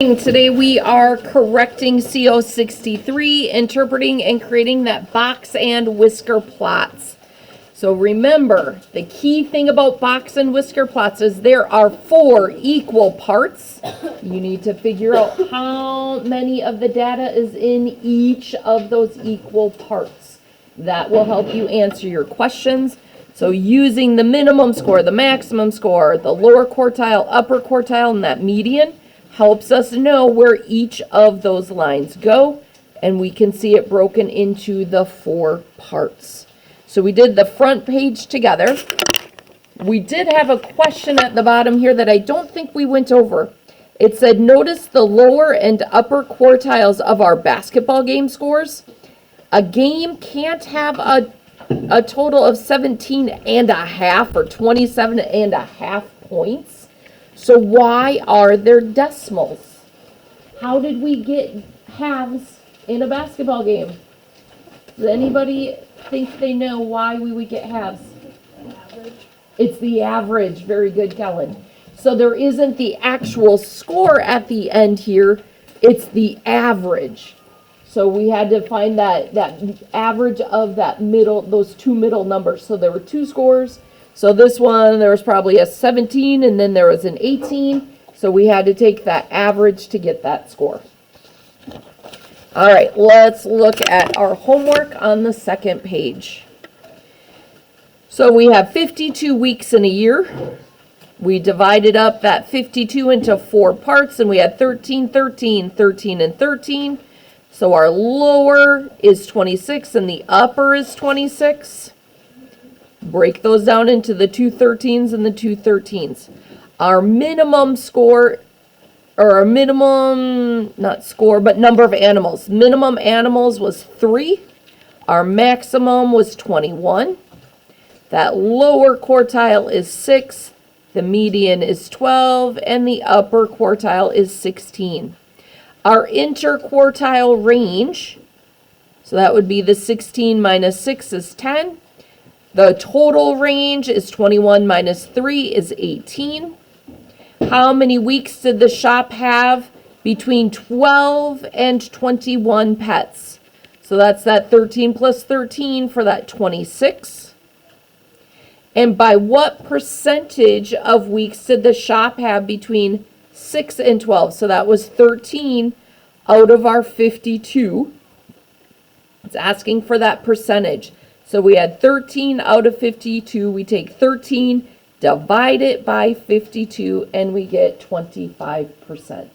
Today we are correcting CO63, interpreting and creating that box and whisker plots. So remember, the key thing about box and whisker plots is there are 4 equal parts. You need to figure out how many of the data is in each of those equal parts. That will help you answer your questions. So using the minimum score, the maximum score, the lower quartile, upper quartile, and that median helps us know where each of those lines go, and we can see it broken into the 4 parts. So we did the front page together. We did have a question at the bottom here that I don't think we went over. It said, notice the lower and upper quartiles of our basketball game scores. A game can't have a total of 17 and a half or 27 and a half points. So why are there decimals? How did we get halves in a basketball game? Does anybody think they know why we would get halves? Average. It's the average. Very good, Kellen. So there isn't the actual score at the end here. It's the average. So we had to find that average of that middle, those 2 middle numbers. So there were 2 scores. So this one, there was probably a 17 and then there was an 18. So we had to take that average to get that score. All right, let's look at our homework on the second page. So we have 52 weeks in a year. We divided up that 52 into 4 parts and we had 13, 13, 13, and 13. So our lower is 26 and the upper is 26. Break those down into the 2 13s and the 2 13s. Our minimum score, or our minimum, not score, but number of animals. Minimum animals was 3. Our maximum was 21. That lower quartile is 6. The median is 12. And the upper quartile is 16. Our interquartile range, so that would be the 16 minus 6 is 10. The total range is 21 minus 3 is 18. How many weeks did the shop have? Between 12 and 21 pets. So that's that 13 plus 13 for that 26. And by what percentage of weeks did the shop have between 6 and 12? So that was 13 out of our 52. It's asking for that percentage. So we had 13 out of 52. We take 13, divide it by 52, and we get 25%.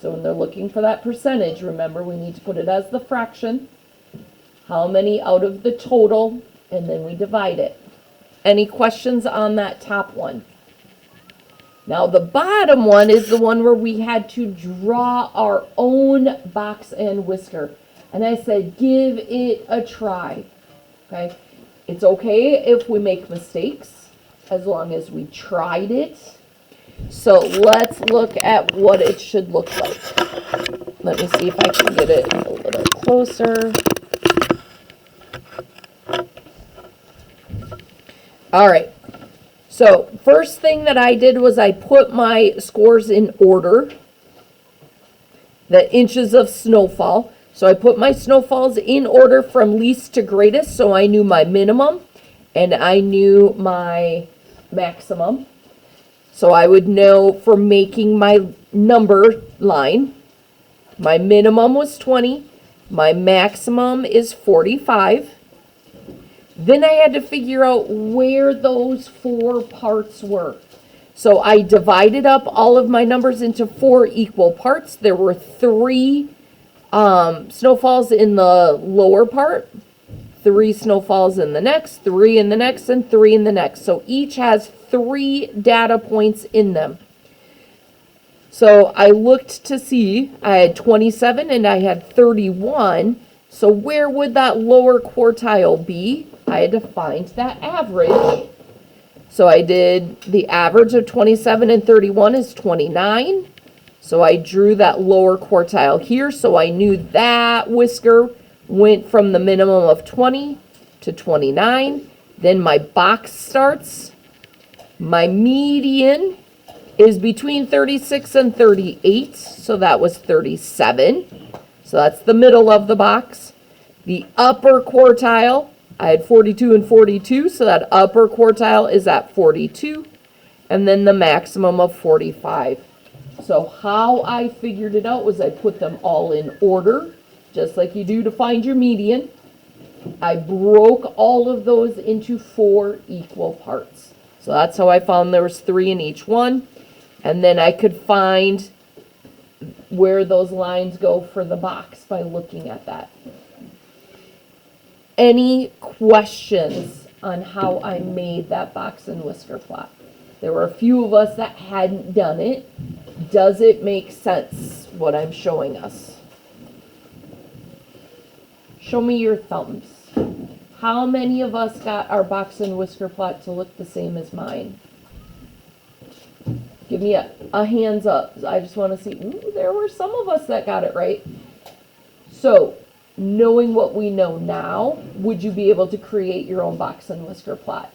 So when they're looking for that percentage, remember we need to put it as the fraction. How many out of the total, and then we divide it. Any questions on that top one? Now the bottom one is the one where we had to draw our own box and whisker. And I said, give it a try. Okay, it's okay if we make mistakes as long as we tried it. So let's look at what it should look like. Let me see if I can get it a little closer. All right. So first thing that I did was I put my scores in order. The inches of snowfall. So I put my snowfalls in order from least to greatest, so I knew my minimum and I knew my maximum. So I would know for making my number line, my minimum was 20, my maximum is 45. Then I had to figure out where those 4 parts were. So I divided up all of my numbers into 4 equal parts. There were 3 snowfalls in the lower part, 3 snowfalls in the next, 3 in the next, and 3 in the next. So each has 3 data points in them. So I looked to see, I had 27 and I had 31. So where would that lower quartile be? I had to find that average. So I did the average of 27 and 31 is 29. So I drew that lower quartile here, so I knew that whisker went from the minimum of 20 to 29. Then my box starts. My median is between 36 and 38, so that was 37. So that's the middle of the box. The upper quartile, I had 42 and 42, so that upper quartile is at 42. And then the maximum of 45. So how I figured it out was I put them all in order, just like you do to find your median. I broke all of those into 4 equal parts. So that's how I found there was 3 in each one. And then I could find where those lines go for the box by looking at that. Any questions on how I made that box and whisker plot? There were a few of us that hadn't done it. Does it make sense, what I'm showing us? Show me your thumbs. How many of us got our box and whisker plot to look the same as mine? Give me a hands up. I just want to see. Ooh, there were some of us that got it right. So, knowing what we know now, would you be able to create your own box and whisker plot?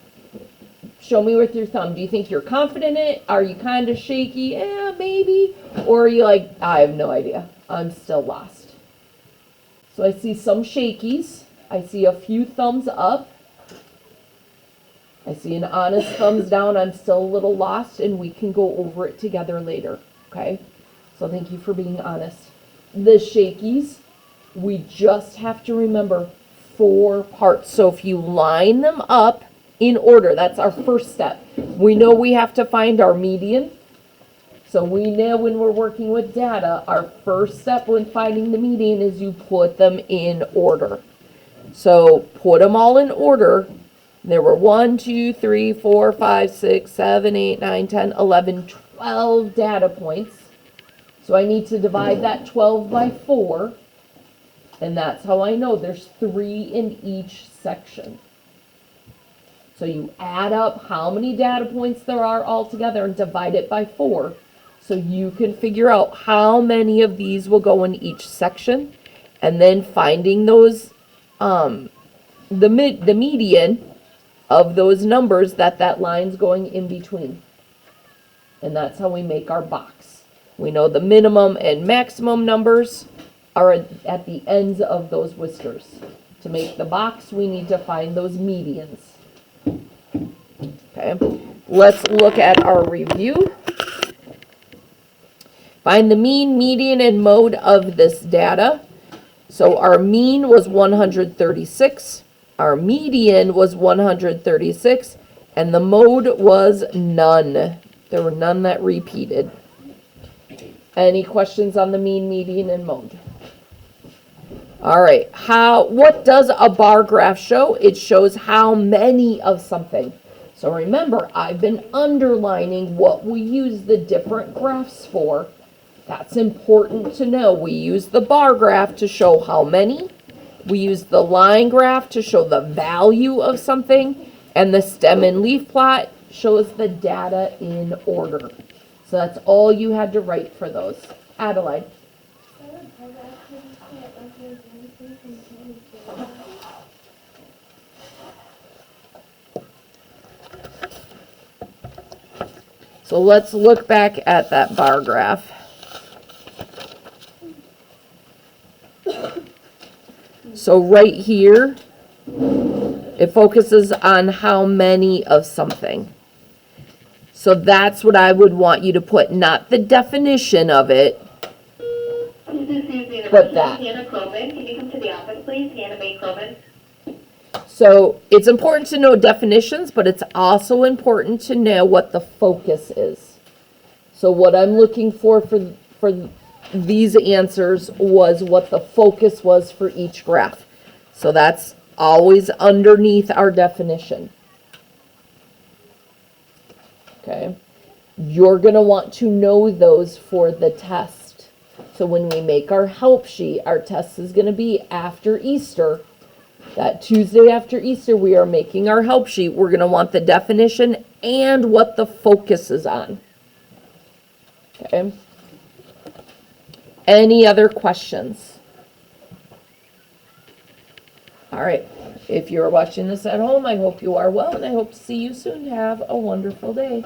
Show me with your thumb. Do you think you're confident in it? Are you kind of shaky? Maybe. Or are you like, I have no idea. I'm still lost. So I see some shakies. I see a few thumbs up. I see an honest thumbs down. I'm still a little lost, and we can go over it together later. Okay? So thank you for being honest. The shakies, we just have to remember 4 parts. So if you line them up in order, that's our first step. We know we have to find our median. So we know when we're working with data, our first step when finding the median is you put them in order. So put them all in order. There were 1, 2, 3, 4, 5, 6, 7, 8, 9, 10, 11, 12 data points. So I need to divide that 12 by 4. And that's how I know there's 3 in each section. So you add up how many data points there are altogether and divide it by 4. So you can figure out how many of these will go in each section. And then finding those, the median of those numbers that line's going in between. And that's how we make our box. We know the minimum and maximum numbers are at the ends of those whiskers. To make the box, we need to find those medians. Okay, let's look at our review. Find the mean, median, and mode of this data. So our mean was 136. Our median was 136, and the mode was none. There were none that repeated. Any questions on the mean, median, and mode? All right, what does a bar graph show? It shows how many of something. So remember, I've been underlining what we use the different graphs for. That's important to know. We use the bar graph to show how many. We use the line graph to show the value of something, and the stem and leaf plot shows the data in order. So that's all you had to write for those. Adelaide. So let's look back at that bar graph. So right here, it focuses on how many of something. So that's what I would want you to put, not the definition of it, but that. Hannah Cloman, can you come to the office, please? Hannah May Cloman. So it's important to know definitions, but it's also important to know what the focus is. So what I'm looking for these answers was what the focus was for each graph. So that's always underneath our definition. Okay. You're going to want to know those for the test. So when we make our help sheet, our test is going to be after Easter. That Tuesday after Easter, we are making our help sheet. We're going to want the definition and what the focus is on. Okay. Any other questions? All right. If you're watching this at home, I hope you are well, and I hope to see you soon. Have a wonderful day.